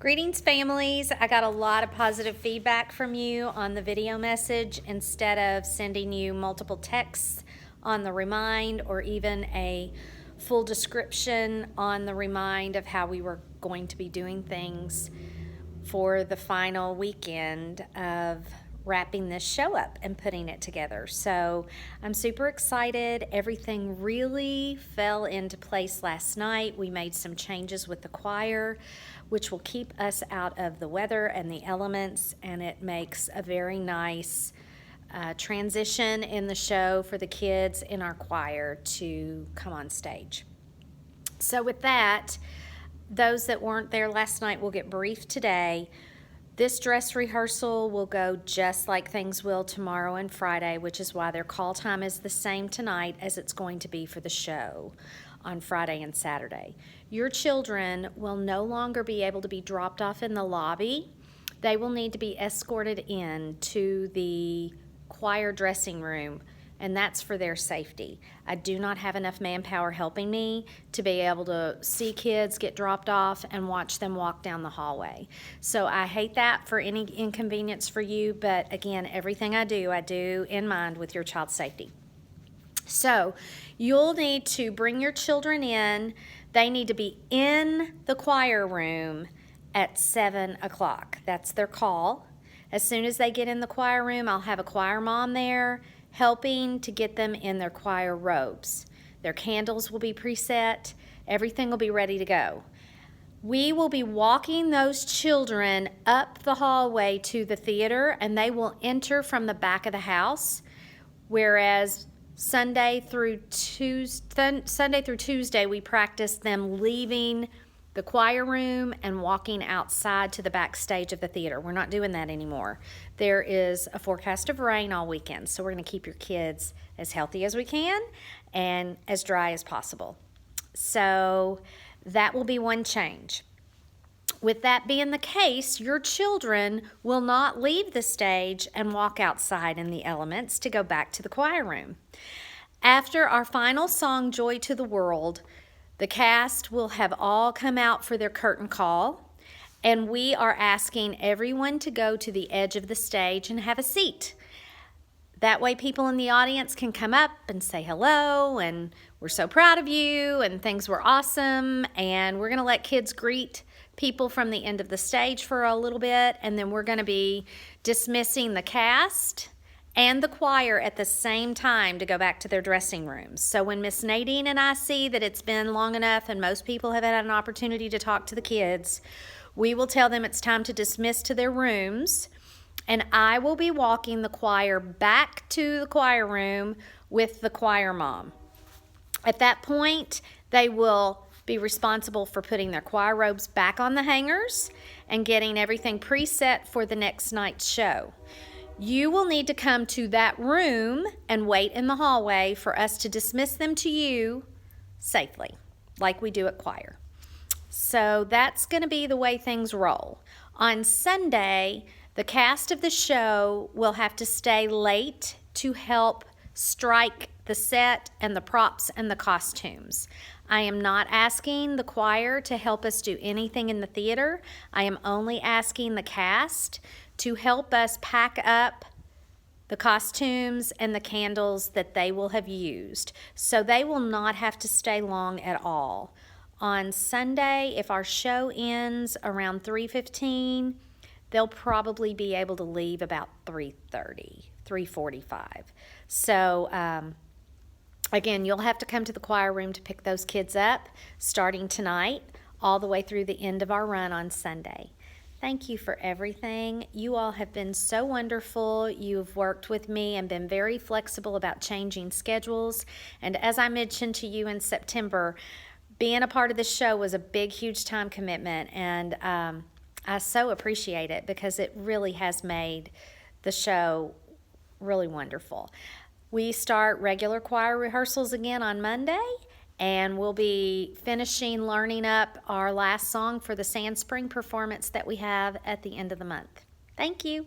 Greetings, families. I got a lot of positive feedback from you on the video message instead of sending you multiple texts on the remind or even a full description on the remind of how we were going to be doing things for the final weekend of wrapping this show up and putting it together. So I'm super excited. Everything really fell into place last night. We made some changes with the choir, which will keep us out of the weather and the elements, and it makes a very nice transition in the show for the kids in our choir to come on stage. So with that, those that weren't there last night will get briefed today. This dress rehearsal will go just like things will tomorrow and Friday, which is why their call time is the same tonight as it's going to be for the show on Friday and Saturday. Your children will no longer be able to be dropped off in the lobby. They will need to be escorted in to the choir dressing room, and that's for their safety. I do not have enough manpower helping me to be able to see kids get dropped off and watch them walk down the hallway. So I hate that for any inconvenience for you, but again, everything I do in mind with your child's safety. So you'll need to bring your children in. They need to be in the choir room at 7 o'clock. That's their call. As soon as they get in the choir room, I'll have a choir mom there helping to get them in their choir robes. Their candles will be preset. Everything will be ready to go. We will be walking those children up the hallway to the theater, and they will enter from the back of the house, whereas Sunday through Tuesday, we practice them leaving the choir room and walking outside to the backstage of the theater. We're not doing that anymore. There is a forecast of rain all weekend, so we're going to keep your kids as healthy as we can and as dry as possible. So that will be one change. With that being the case, your children will not leave the stage and walk outside in the elements to go back to the choir room. After our final song, Joy to the World, the cast will have all come out for their curtain call, and we are asking everyone to go to the edge of the stage and have a seat. That way people in the audience can come up and say hello, and we're so proud of you, and things were awesome, and we're going to let kids greet people from the end of the stage for a little bit, and then we're going to be dismissing the cast and the choir at the same time to go back to their dressing rooms. So when Miss Nadine and I see that it's been long enough and most people have had an opportunity to talk to the kids, we will tell them it's time to dismiss to their rooms, and I will be walking the choir back to the choir room with the choir mom. At that point, they will be responsible for putting their choir robes back on the hangers and getting everything preset for the next night's show. You will need to come to that room and wait in the hallway for us to dismiss them to you safely, like we do at choir. So that's going to be the way things roll. On Sunday, the cast of the show will have to stay late to help strike the set and the props and the costumes. I am not asking the choir to help us do anything in the theater. I am only asking the cast to help us pack up the costumes and the candles that they will have used. So they will not have to stay long at all. On Sunday, if our show ends around 3:15, they'll probably be able to leave about 3:30, 3:45. So again, you'll have to come to the choir room to pick those kids up starting tonight all the way through the end of our run on Sunday. Thank you for everything. You all have been so wonderful. You've worked with me and been very flexible about changing schedules. And as I mentioned to you in September, being a part of this show was a big, huge time commitment. And I so appreciate it because it really has made the show really wonderful. We start regular choir rehearsals again on Monday, and we'll be finishing learning up our last song for the Sand Spring performance that we have at the end of the month. Thank you.